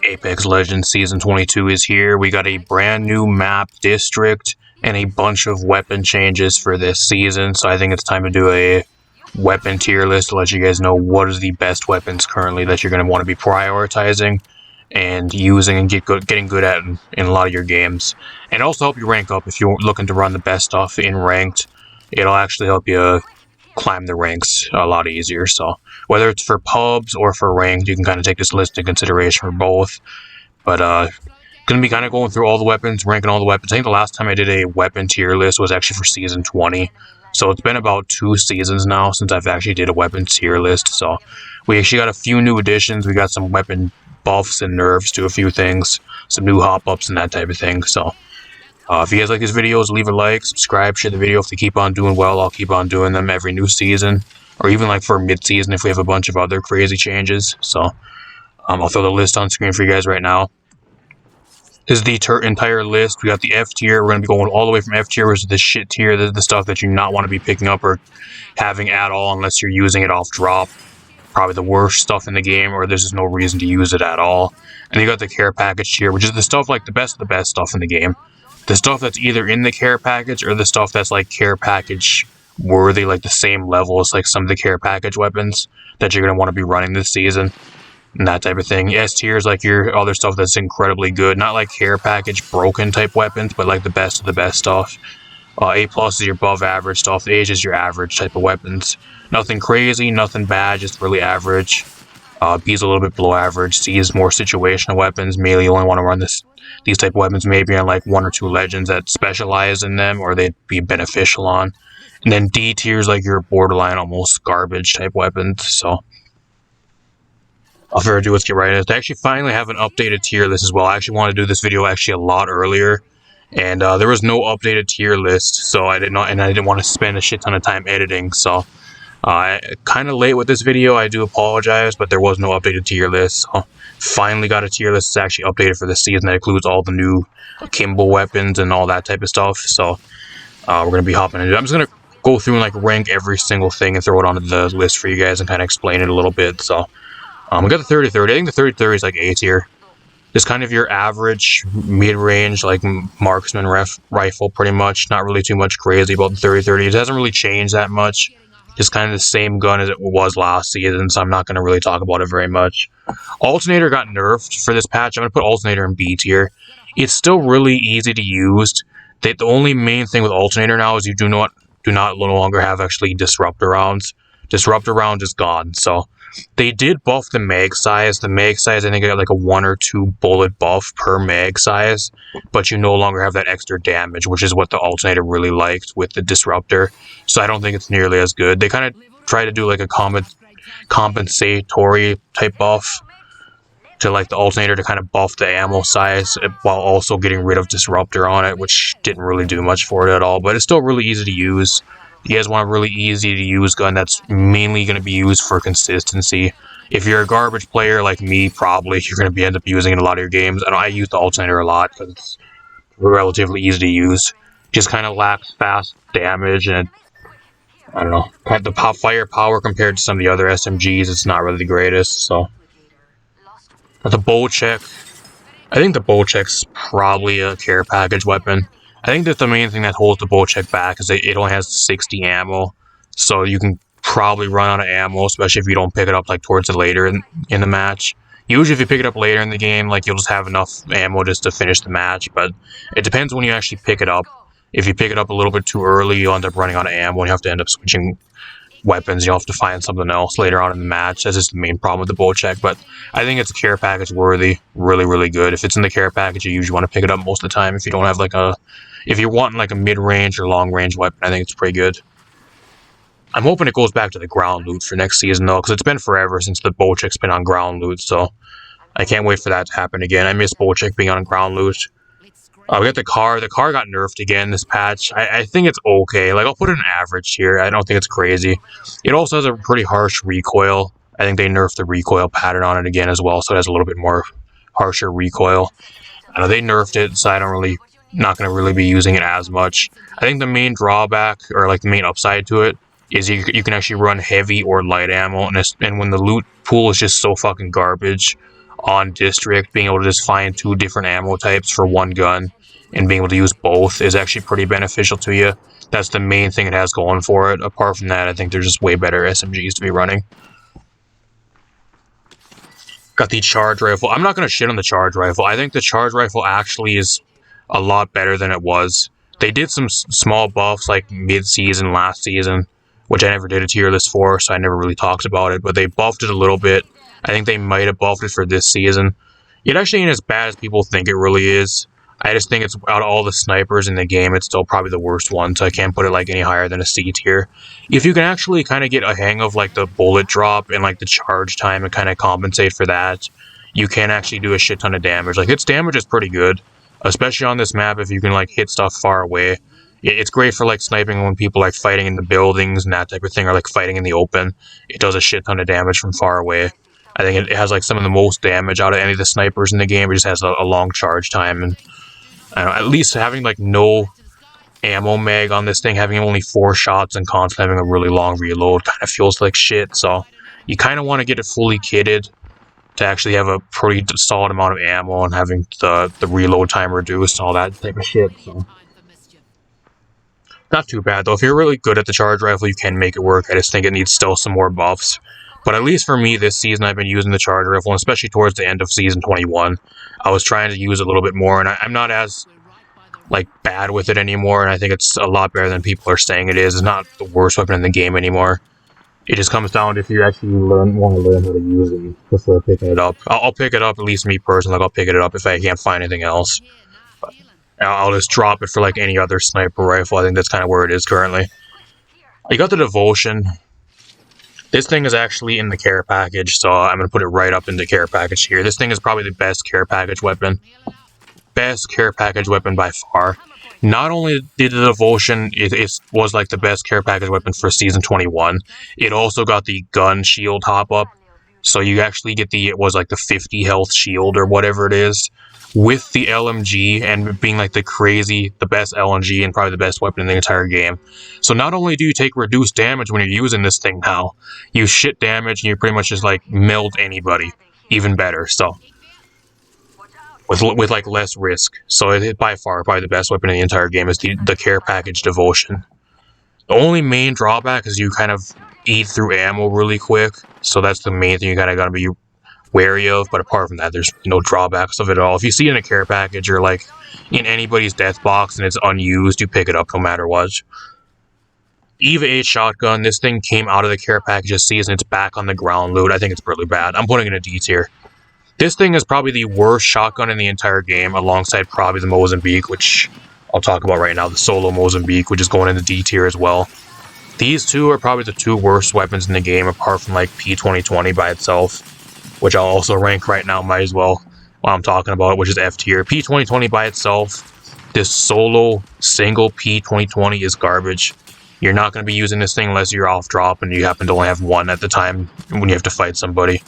Apex Legends Season 22 is here. We got a brand new map, district, and a bunch of weapon changes for this season. So I think it's time to do a weapon tier list to let you guys know what is the best weapons currently that you're going to want to be prioritizing and using and getting good at in a lot of your games. And also help you rank up if you're looking to run the best stuff in ranked. It'll actually help you climb the ranks a lot easier. So whether it's for pubs or for ranked, you can kind of take this list into consideration for both. But gonna be kind of going through all the weapons, ranking all the weapons. I think the last time I did a weapon tier list was actually for season 20. So it's been about 2 seasons now since I've actually did a weapon tier list. So we actually got a few new additions. We got some weapon buffs and nerfs to a few things, some new hop-ups and that type of thing. So if you guys like these videos, leave a like, subscribe, share the video. If they keep on doing well, I'll keep on doing them every new season, or even like for mid-season if we have a bunch of other crazy changes. So I'll throw the list on screen for you guys right now. This is the entire list. We got the F tier. We're going to be going all the way from F tier versus the shit tier. This is the stuff that you not want to be picking up or having at all unless you're using it off drop. Probably the worst stuff in the game, or there's just no reason to use it at all. And you got the care package tier, which is the stuff like the best of the best stuff in the game. The stuff that's either in the care package or the stuff that's like care package worthy, like the same level as like some of the care package weapons that you're going to want to be running this season. And that type of thing. S tier is like your other stuff that's incredibly good. Not like care package broken type weapons, but like the best of the best stuff. A plus is your above average stuff. H is your average type of weapons. Nothing crazy, nothing bad, just really average. B is a little bit below average. C is more situational weapons. Mainly you only want to run these type of weapons maybe on like 1 or 2 legends that specialize in them or they'd be beneficial on. And then D tier is like your borderline almost garbage type weapons. So without further ado, let's get right into it. I actually finally have an updated tier list as well. I actually wanted to do this video actually a lot earlier. And there was no updated tier list, so I didn't want to spend a shit ton of time editing. So kind of late with this video. I do apologize, but there was no updated tier list. So finally got a tier list that's actually updated for this season that includes all the new Kimbo weapons and all that type of stuff. So we're gonna be hopping into it. I'm just gonna go through and like rank every single thing and throw it onto the list for you guys and kind of explain it a little bit. So we got the 30-30. I think the 30-30 is like A tier. It's kind of your average mid-range like marksman rifle pretty much. Not really too much crazy about the 30-30. It hasn't really changed that much. It's kind of the same gun as it was last season, so I'm not going to really talk about it very much. Alternator got nerfed for this patch. I'm going to put Alternator in B tier. It's still really easy to use. The only main thing with Alternator now is you do not no longer have actually Disruptor rounds. Disruptor round is gone, so they did buff the mag size. The mag size, I think, I got like a 1 or 2 bullet buff per mag size, but you no longer have that extra damage, which is what the Alternator really liked with the Disruptor. So I don't think it's nearly as good. They kind of try to do like a compensatory type buff to like the Alternator to kind of buff the ammo size while also getting rid of Disruptor on it, which didn't really do much for it at all, but it's still really easy to use. You guys want a really easy to use gun that's mainly going to be used for consistency. If you're a garbage player like me, probably you're going to end up using it in a lot of your games. And I use the Alternator a lot because it's relatively easy to use. Just kind of lacks fast damage and I don't know, kind of the firepower compared to some of the other SMGs. It's not really the greatest. So the bow check, I think the bow check's probably a care package weapon. I think that the main thing that holds the bow check back is that it only has 60 ammo, so you can probably run out of ammo, especially if you don't pick it up like towards the later in the match. Usually if you pick it up later in the game, like you'll just have enough ammo just to finish the match, but it depends when you actually pick it up. If you pick it up a little bit too early, you'll end up running out of ammo and you have to end up switching weapons. You'll have to find something else later on in the match. That's just the main problem with the bow check, but I think it's care package worthy. Really, really good. If it's in the care package, you usually want to pick it up most of the time. If you don't have like if you're wanting like a mid-range or long-range weapon, I think it's pretty good. I'm hoping it goes back to the ground loot for next season though, because it's been forever since the bow check's been on ground loot, so I can't wait for that to happen again. I miss bow check being on ground loot. We got the car. The car got nerfed again this patch. I think it's okay. Like, I'll put it in average here. I don't think it's crazy. It also has a pretty harsh recoil. I think they nerfed the recoil pattern on it again as well, so it has a little bit more harsher recoil. I know they nerfed it, so not going to really be using it as much. I think the main drawback, or like the main upside to it, is you can actually run heavy or light ammo, and when the loot pool is just so fucking garbage, on District, being able to just find 2 different ammo types for one gun and being able to use both is actually pretty beneficial to you. That's the main thing it has going for it. Apart from that, I think there's just way better SMGs to be running. Got the charge rifle. I'm not going to shit on the charge rifle. I think the charge rifle actually is a lot better than it was. They did some small buffs like mid-season last season, which I never did a tier list for, so I never really talked about it, but they buffed it a little bit. I think they might have buffed it for this season. It actually ain't as bad as people think it really is. I just think it's, out of all the snipers in the game, it's still probably the worst one, so I can't put it like any higher than a C tier. If you can actually kind of get a hang of like the bullet drop and like the charge time and kind of compensate for that, you can actually do a shit ton of damage. Like, its damage is pretty good, especially on this map if you can like hit stuff far away. It's great for like sniping when people like fighting in the buildings and that type of thing, or like fighting in the open. It does a shit ton of damage from far away. I think it has like some of the most damage out of any of the snipers in the game. It just has a long charge time, and I don't know, at least having like no ammo mag on this thing, having only 4 shots and constantly having a really long reload kind of feels like shit. So you kind of want to get it fully kitted to actually have a pretty solid amount of ammo and having the reload time reduced and all that type of shit. So not too bad though. If you're really good at the charge rifle, you can make it work. I just think it needs still some more buffs. But at least for me this season, I've been using the charge rifle, and especially towards the end of season 21. I was trying to use it a little bit more, and I'm not as like bad with it anymore, and I think it's a lot better than people are saying it is. It's not the worst weapon in the game anymore. It just comes down to if you actually want to learn how to use it before picking it up. I'll pick it up, at least me personally, like I'll pick it up if I can't find anything else. But I'll just drop it for like any other sniper rifle. I think that's kind of where it is currently. You got the Devotion. This thing is actually in the care package, so I'm going to put it right up in the care package here. This thing is probably the best care package weapon. Best care package weapon by far. Not only did the Devotion, it was like the best care package weapon for Season 21, it also got the gun shield hop-up. So you actually get the, it was like the 50 health shield or whatever it is, with the LMG and being like the best LMG and probably the best weapon in the entire game. So not only do you take reduced damage when you're using this thing now, you shit damage and you pretty much just like meld anybody. Even better, so. With like less risk. So it by far probably the best weapon in the entire game is the care package Devotion. The only main drawback is you kind of eat through ammo really quick, so that's the main thing you kind of got to be wary of, but apart from that, there's no drawbacks of it at all. If you see it in a care package or like in anybody's death box and it's unused, you pick it up no matter what. EVA 8 shotgun, this thing came out of the care package this season, it's back on the ground loot. I think it's really bad. I'm putting it in a D tier. This thing is probably the worst shotgun in the entire game, alongside probably the Mozambique, which I'll talk about right now, the solo Mozambique, which is going in the D tier as well. These two are probably the 2 worst weapons in the game, apart from like P2020 by itself, which I'll also rank right now, might as well, while I'm talking about it, which is F tier. P2020 by itself, this solo single P2020 is garbage. You're not going to be using this thing unless you're off drop and you happen to only have one at the time when you have to fight somebody.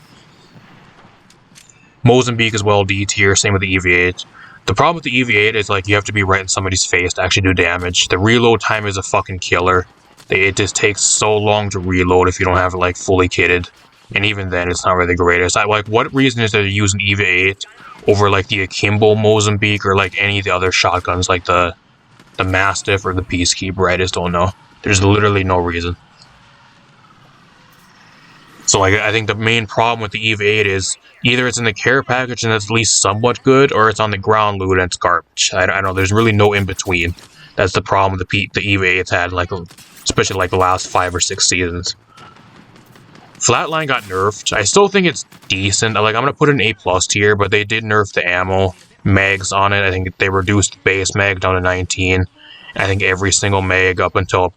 Mozambique as well, D tier, same with the EV8. The problem with the EV8 is like you have to be right in somebody's face to actually do damage. The reload time is a fucking killer. It just takes so long to reload if you don't have it like fully kitted. And even then, it's not really the greatest. Like, what reason is there to use an EV8 over like the Akimbo Mozambique or like any of the other shotguns like the Mastiff or the Peacekeeper? I just don't know. There's literally no reason. So like, I think the main problem with the EV8 is either it's in the care package and it's at least somewhat good, or it's on the ground loot and it's garbage. I don't know, there's really no in between. That's the problem with the EV8's had, like, especially like the last 5 or 6 seasons. Flatline got nerfed. I still think it's decent. Like, I'm gonna put it in A+ tier, but they did nerf the ammo mags on it. I think they reduced the base mag down to 19. I think every single mag up into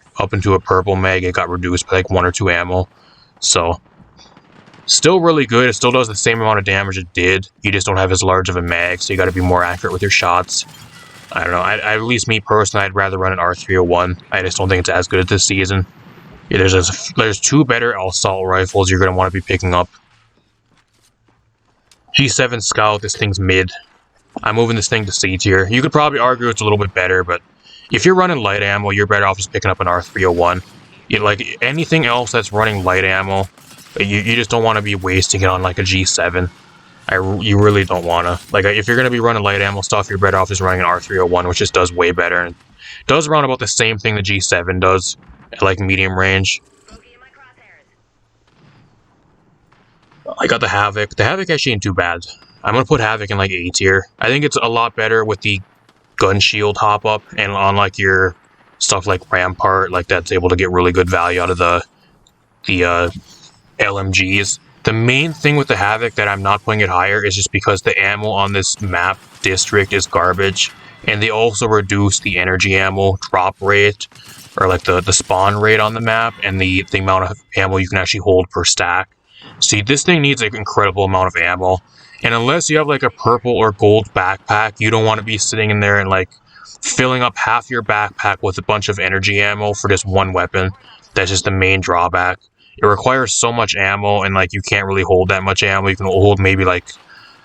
a purple mag, it got reduced by like 1 or 2 ammo. So still really good. It still does the same amount of damage it did. You just don't have as large of a mag, so you got to be more accurate with your shots. I don't know. At least me personally, I'd rather run an R301. I just don't think it's as good as this season. Yeah, there's 2 better assault rifles you're going to want to be picking up. G7 Scout, this thing's mid. I'm moving this thing to C tier. You could probably argue it's a little bit better, but if you're running light ammo, you're better off just picking up an R301. Like anything else that's running light ammo, you just don't want to be wasting it on like a G7. You really don't wanna. Like, if you're gonna be running light ammo stuff, you're better off just running an R301, which just does way better. And does around about the same thing the G7 does, at like medium range. I got the Havoc. The Havoc actually ain't too bad. I'm gonna put Havoc in like A tier. I think it's a lot better with the gun shield hop up and on like your stuff like Rampart, like that's able to get really good value out of the LMGs. The main thing with the Havoc that I'm not putting it higher is just because the ammo on this map district is garbage, and they also reduce the energy ammo drop rate, or like the spawn rate on the map, and the amount of ammo you can actually hold per stack. See, this thing needs an incredible amount of ammo, and unless you have like a purple or gold backpack, you don't want to be sitting in there and like filling up half your backpack with a bunch of energy ammo for just one weapon. That's just the main drawback. It requires so much ammo, and like you can't really hold that much ammo. You can hold maybe like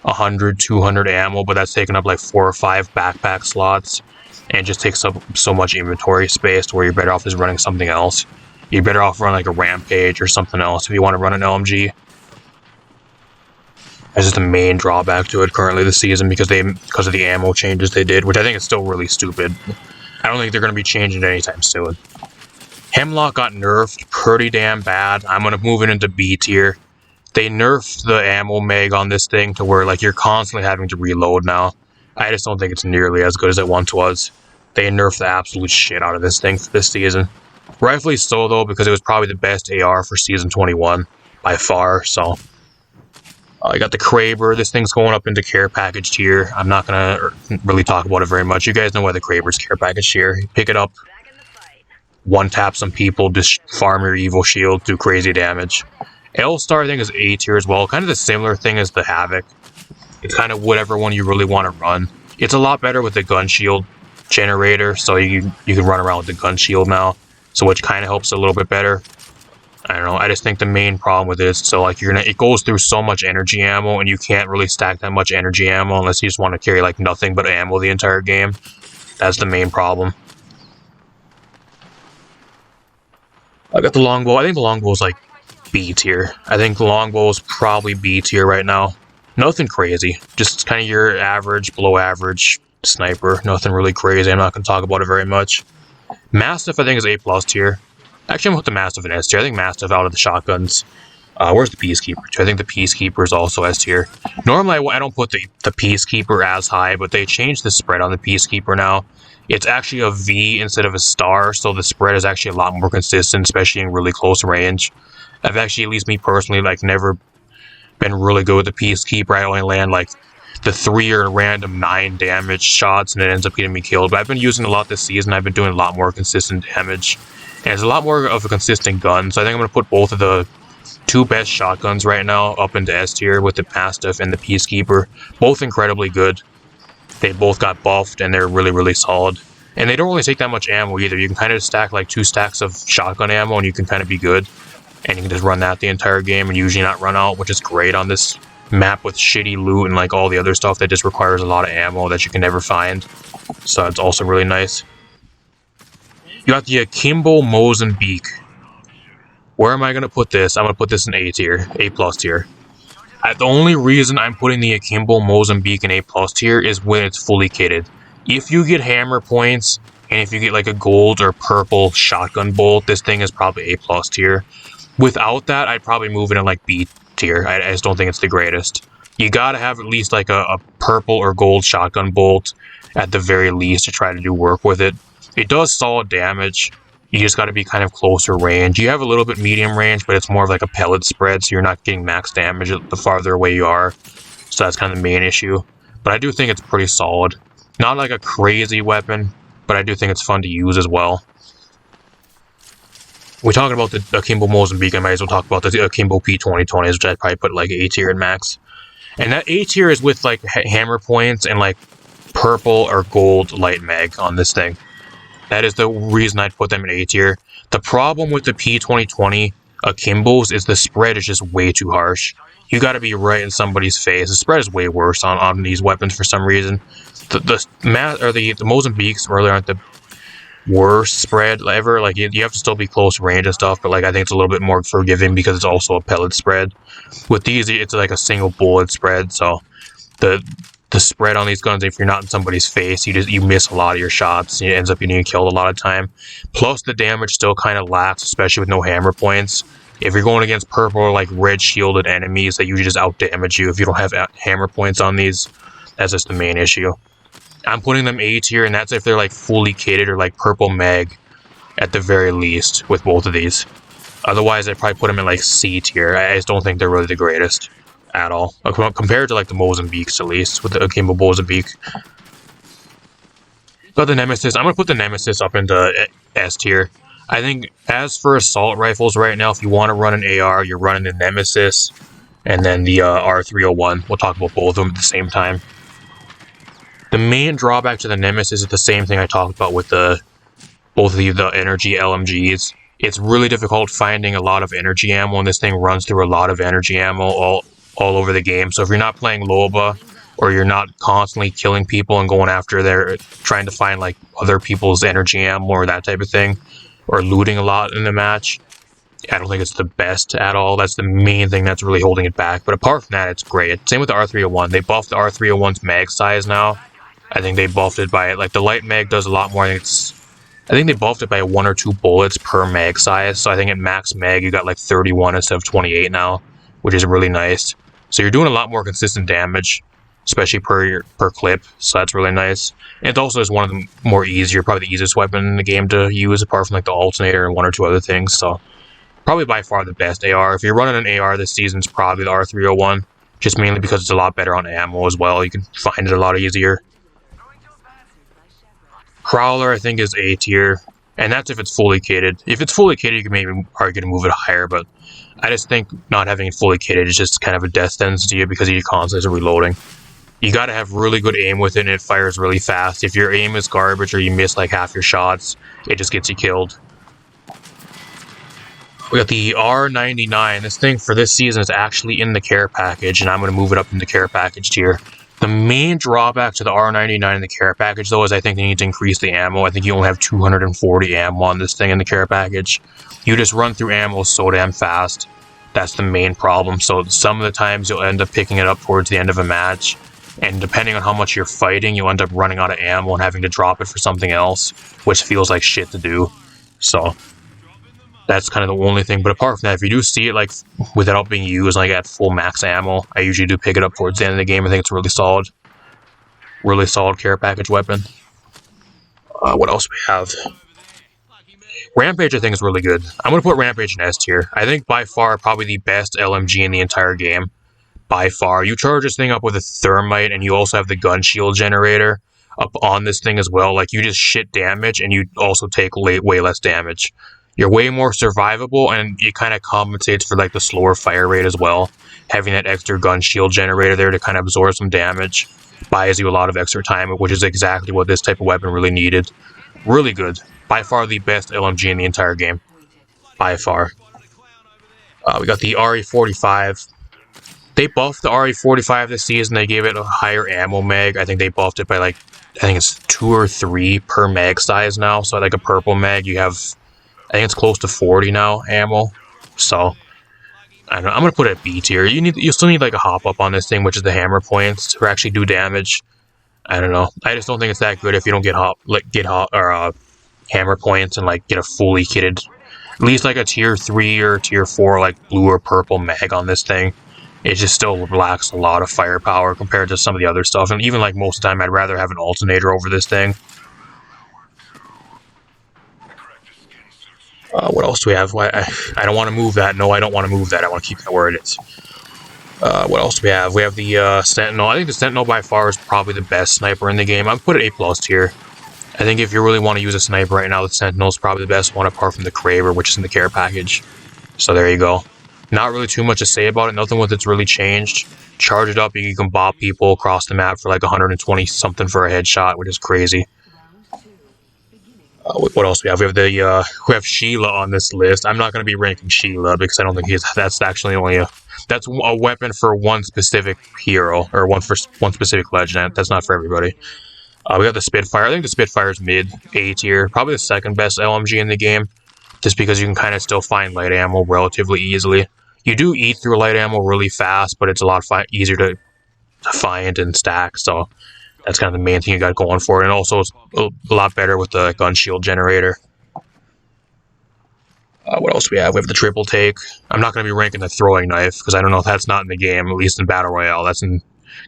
100, 200 ammo, but that's taking up like 4 or 5 backpack slots, and it just takes up so much inventory space to where you're better off just running something else. You're better off running like a Rampage or something else if you want to run an LMG. That's just the main drawback to it currently this season because of the ammo changes they did, which I think is still really stupid. I don't think they're going to be changing it anytime soon. Hemlock got nerfed pretty damn bad. I'm going to move it into B tier. They nerfed the ammo mag on this thing to where like you're constantly having to reload now. I just don't think it's nearly as good as it once was. They nerfed the absolute shit out of this thing for this season. Rightfully so though, because it was probably the best AR for season 21 by far, so... I got the Kraber. This thing's going up into care package tier. I'm not going to really talk about it very much. You guys know why the Kraber's care package tier. You pick it up, one-tap some people, just farm your Evo Shield, do crazy damage. L-Star, I think, is A tier as well. Kind of the similar thing as the Havoc. It's kind of whatever one you really want to run. It's a lot better with the gun shield generator, so you can run around with the gun shield now, so which kind of helps a little bit better. I don't know, I just think the main problem with this, so like it goes through so much energy ammo, and you can't really stack that much energy ammo unless you just want to carry like nothing but ammo the entire game. That's the main problem. I got the longbow. I think the longbow is like B tier. I think the longbow is probably B tier right now. Nothing crazy, just kind of your average, below average sniper. Nothing really crazy. I'm not going to talk about it very much. Mastiff, I think, is A+ tier. Actually, I'm going to put the Mastiff in S tier. I think Mastiff out of the shotguns. Where's the Peacekeeper? I think the Peacekeeper is also S tier. Normally, I don't put the Peacekeeper as high, but they changed the spread on the Peacekeeper now. It's actually a V instead of a star, so the spread is actually a lot more consistent, especially in really close range. I've actually, at least me personally, like never been really good with the Peacekeeper. I only land like the 3 or random 9 damage shots, and it ends up getting me killed. But I've been using it a lot this season. I've been doing a lot more consistent damage. And it's a lot more of a consistent gun, so I think I'm going to put both of the 2 best shotguns right now up into S tier with the Mastiff and the Peacekeeper. Both incredibly good. They both got buffed, and they're really, really solid. And they don't really take that much ammo either. You can kind of stack like 2 stacks of shotgun ammo, and you can kind of be good. And you can just run that the entire game and usually not run out, which is great on this map with shitty loot and like all the other stuff that just requires a lot of ammo that you can never find. So it's also really nice. You got the Akimbo Mozambique. Where am I going to put this? I'm going to put this in A tier, A+ tier. The only reason I'm putting the Akimbo Mozambique in A+ tier is when it's fully kitted. If you get hammer points, and if you get like a gold or purple shotgun bolt, this thing is probably A+ tier. Without that, I'd probably move it in like B tier. I just don't think it's the greatest. You gotta have at least like a purple or gold shotgun bolt at the very least to try to do work with it. It does solid damage. You just got to be kind of closer range. You have a little bit medium range, but it's more of like a pellet spread, so you're not getting max damage the farther away you are. So that's kind of the main issue. But I do think it's pretty solid. Not like a crazy weapon, but I do think it's fun to use as well. We're talking about the Akimbo Mozambique, I might as well talk about the Akimbo P2020s, which I'd probably put like A tier in max. And that A tier is with like hammer points and like purple or gold light mag on this thing. That is the reason I'd put them in A tier. The problem with the P2020 Akimbos is the spread is just way too harsh. You gotta be right in somebody's face. The spread is way worse on these weapons for some reason. The Mozambiques really aren't the worst spread ever. Like, you have to still be close range and stuff, but like I think it's a little bit more forgiving because it's also a pellet spread. With these, it's like a single bullet spread, so the spread on these guns, if you're not in somebody's face, you miss a lot of your shots. It ends up getting killed a lot of time. Plus, the damage still kind of lasts, especially with no hammer points. If you're going against purple or like red shielded enemies, that usually just out damage you if you don't have hammer points on these. That's just the main issue. I'm putting them A tier, and that's if they're like fully kitted or like purple mag at the very least with both of these. Otherwise, I'd probably put them in like C tier. I just don't think they're really the greatest at all, compared to like the Mozambiques, at least with the Akimbo Mozambique. Got the Nemesis. I'm gonna put the Nemesis up into S tier. I think as for assault rifles right now, if you want to run an AR, you're running the Nemesis and then the R301. We'll talk about both of them at the same time. The main drawback to the Nemesis is the same thing I talked about with both of the energy LMGs. It's really difficult finding a lot of energy ammo, and this thing runs through a lot of energy ammo all over the game. So if you're not playing Loba, or you're not constantly killing people and going after trying to find like other people's energy ammo or that type of thing, or looting a lot in the match, I don't think it's the best at all. That's the main thing that's really holding it back. But apart from that, it's great. Same with the R301. They buffed the R301's mag size now. I think they buffed it by, like, the light mag does a lot more. I think they buffed it by 1 or 2 bullets per mag size. So I think at max mag, you got like 31 instead of 28 now, which is really nice. So you're doing a lot more consistent damage, especially per clip. So that's really nice. And it also is one of the more probably the easiest weapon in the game to use, apart from like the alternator and 1 or 2 other things. So probably by far the best AR. If you're running an AR this season, it's probably the R301, just mainly because it's a lot better on ammo as well. You can find it a lot easier. Prowler, I think, is A tier, and that's if it's fully kitted. If it's fully kitted, you can maybe argue to move it higher, but I just think not having it fully kitted is just kind of a death sentence to you because you're constantly reloading. You gotta have really good aim with it, and it fires really fast. If your aim is garbage or you miss like half your shots, it just gets you killed. We got the R99. This thing for this season is actually in the care package, and I'm going to move it up in the care package tier. The main drawback to the R99 in the care package, though, is I think they need to increase the ammo. I think you only have 240 ammo on this thing in the care package. You just run through ammo so damn fast. That's the main problem. So some of the times you'll end up picking it up towards the end of a match, and depending on how much you're fighting, you'll end up running out of ammo and having to drop it for something else, which feels like shit to do. So that's kind of the only thing. But apart from that, if you do see it like without being used, like at full max ammo, I usually do pick it up towards the end of the game. I think it's really solid care package weapon. What else we have? Rampage, I think, is really good. I'm going to put Rampage in S tier. I think by far probably the best LMG in the entire game. By far. You charge this thing up with a thermite, and you also have the gun shield generator up on this thing as well. Like, you just shit damage, and you also take way less damage. You're way more survivable, and it kind of compensates for like the slower fire rate as well. Having that extra gun shield generator there to kind of absorb some damage buys you a lot of extra time, which is exactly what this type of weapon really needed. Really good. By far the best LMG in the entire game. By far. We got the RE45. They buffed the RE45 this season. They gave it a higher ammo mag. I think they buffed it by like, I think it's 2 or 3 per mag size now. So like a purple mag, you have, I think it's close to 40 now ammo. So I don't know, I'm gonna put it at B tier. You still need like a hop up on this thing, which is the hammer points to actually do damage. I don't know. I just don't think it's that good if you don't get hammer points and like get a fully kitted, at least like a tier 3 or tier 4 like blue or purple mag on this thing. It just still lacks a lot of firepower compared to some of the other stuff. And even like most of the time, I'd rather have an alternator over this thing. What else do we have? I don't want to move that. No, I don't want to move that. I want to keep that where it is. What else do we have? We have the Sentinel. I think the Sentinel by far is probably the best sniper in the game. I'm put it A+ tier. I think if you really want to use a sniper right now, the Sentinel is probably the best one apart from the Kraber, which is in the care package. So there you go. Not really too much to say about it. Nothing with it's really changed. Charge it up, you can bop people across the map for like 120 something for a headshot, which is crazy. What else do we have? We have Sheila on this list. I'm not going to be ranking Sheila because I don't think that's actually only that's a weapon for one specific hero or one specific legend. That's not for everybody. We got the Spitfire. I think the Spitfire's mid A tier, probably the second best LMG in the game, just because you can kind of still find light ammo relatively easily. You do eat through light ammo really fast, but it's a lot easier to find and stack, so that's kind of the main thing you got going for it. And also, it's a lot better with the gun shield generator. What else do we have? We have the triple take. I'm not going to be ranking the throwing knife, because I don't know if that's not in the game, at least in Battle Royale. That's in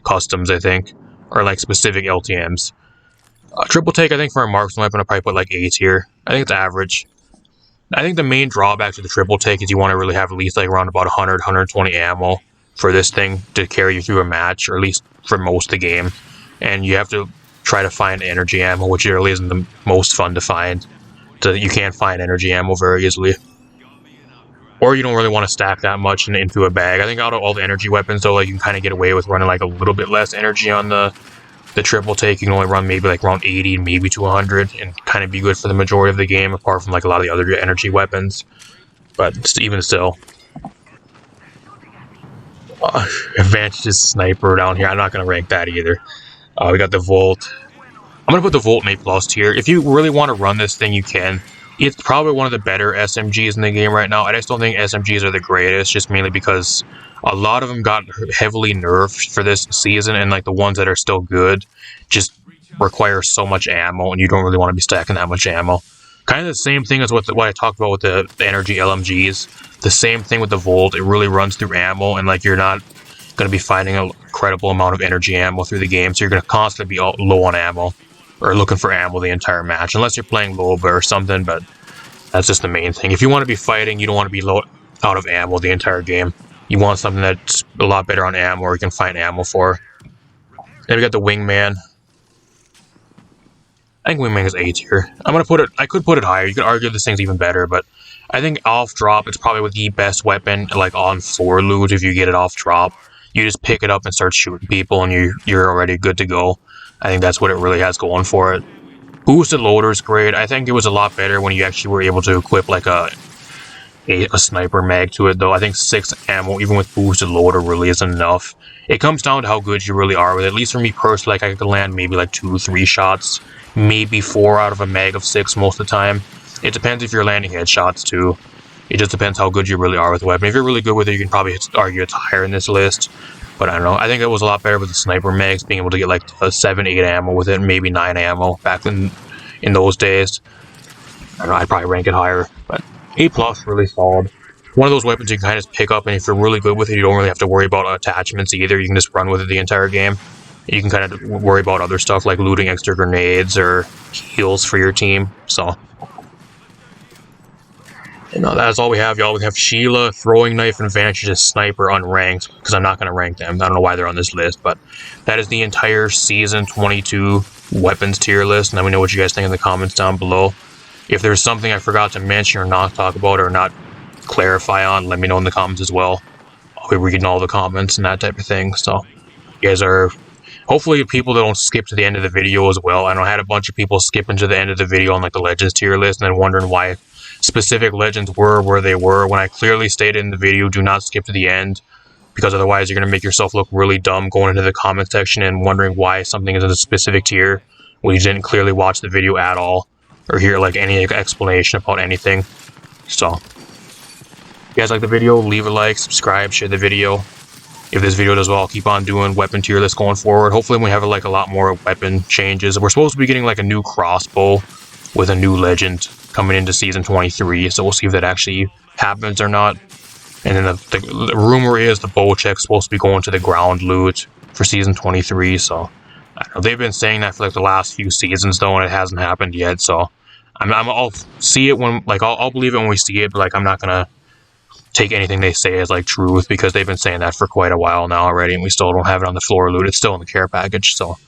customs, I think, or like specific LTMs. Triple take, I think for a marksman weapon, I'll probably put like A tier. I think it's average. I think the main drawback to the triple take is you want to really have at least like around about 100, 120 ammo for this thing to carry you through a match, or at least for most of the game. And you have to try to find energy ammo, which really isn't the most fun to find. So you can't find energy ammo very easily. Or you don't really want to stack that much into a bag. I think out of all the energy weapons, though, like you can kind of get away with running like a little bit less energy on the triple take. You can only run maybe like around 80, maybe to 100, and kind of be good for the majority of the game, apart from like a lot of the other energy weapons. But even still, Advantage's sniper down here. I'm not going to rank that either. We got the Volt. I'm going to put the Volt in A+ tier. If you really want to run this thing, you can. It's probably one of the better SMGs in the game right now. I just don't think SMGs are the greatest, just mainly because a lot of them got heavily nerfed for this season, and like the ones that are still good just require so much ammo, and you don't really want to be stacking that much ammo. Kind of the same thing as what I talked about with the energy LMGs. The same thing with the Volt. It really runs through ammo, and like you're not going to be finding a credible amount of energy ammo through the game, so you're going to constantly be low on ammo, or looking for ammo the entire match, unless you're playing Loba or something, but that's just the main thing. If you want to be fighting, you don't want to be low out of ammo the entire game. You want something that's a lot better on ammo, or you can find ammo for. Then we got the Wingman. I think Wingman is A tier. I'm going to put it, I could put it higher. You could argue this thing's even better, but I think off drop, it's probably the best weapon, like on floor loot if you get it off drop. You just pick it up and start shooting people, and you're already good to go. I think that's what it really has going for it. Boosted loader is great. I think it was a lot better when you actually were able to equip like a sniper mag to it, though. I think 6 ammo, even with boosted loader, really isn't enough. It comes down to how good you really are with it. At least for me personally, like I could land maybe like 2-3 shots, maybe 4 out of a mag of 6 most of the time. It depends if you're landing headshots too. It just depends how good you really are with the weapon. If you're really good with it, you can probably argue it's higher in this list. But I don't know. I think it was a lot better with the sniper mags, being able to get like a 7-8 ammo with it, maybe 9 ammo back in those days. I don't know, I'd probably rank it higher, but A+, really solid. One of those weapons you can kind of pick up, and if you're really good with it, you don't really have to worry about attachments either. You can just run with it the entire game. You can kind of worry about other stuff like looting extra grenades or heals for your team. So, you know, that's all we have, y'all. We have Sheila, Throwing Knife, and Vantage's Sniper unranked, because I'm not going to rank them. I don't know why they're on this list, but that is the entire Season 22 weapons tier list, and let me know what you guys think in the comments down below. If there's something I forgot to mention or not talk about or not clarify on, let me know in the comments as well. I'll be reading all the comments and that type of thing, so you guys are... Hopefully people that don't skip to the end of the video as well. I know I had a bunch of people skipping to the end of the video on like the Legends tier list and then wondering why specific Legends were where they were, when I clearly stated in the video, do not skip to the end, because otherwise you're going to make yourself look really dumb going into the comment section and wondering why something is in a specific tier when you didn't clearly watch the video at all or hear like any explanation about anything. So, if you guys like the video, leave a like, subscribe, share the video. If this video does well, I'll keep on doing weapon tier lists going forward. Hopefully we have like a lot more weapon changes. We're supposed to be getting like a new crossbow with a new legend coming into Season 23, so we'll see if that actually happens or not. And then the rumor is the bow check's supposed to be going to the ground loot for Season 23, so I don't know. They've been saying that for like the last few seasons though, and it hasn't happened yet, so I'll see it when, like, I'll believe it when we see it, but like I'm not gonna take anything they say as like truth, because they've been saying that for quite a while now already, and we still don't have it on the floor loot. It's still in the care package. So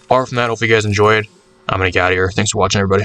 apart from that, hope you guys enjoyed. I'm gonna get out of here. Thanks for watching, everybody.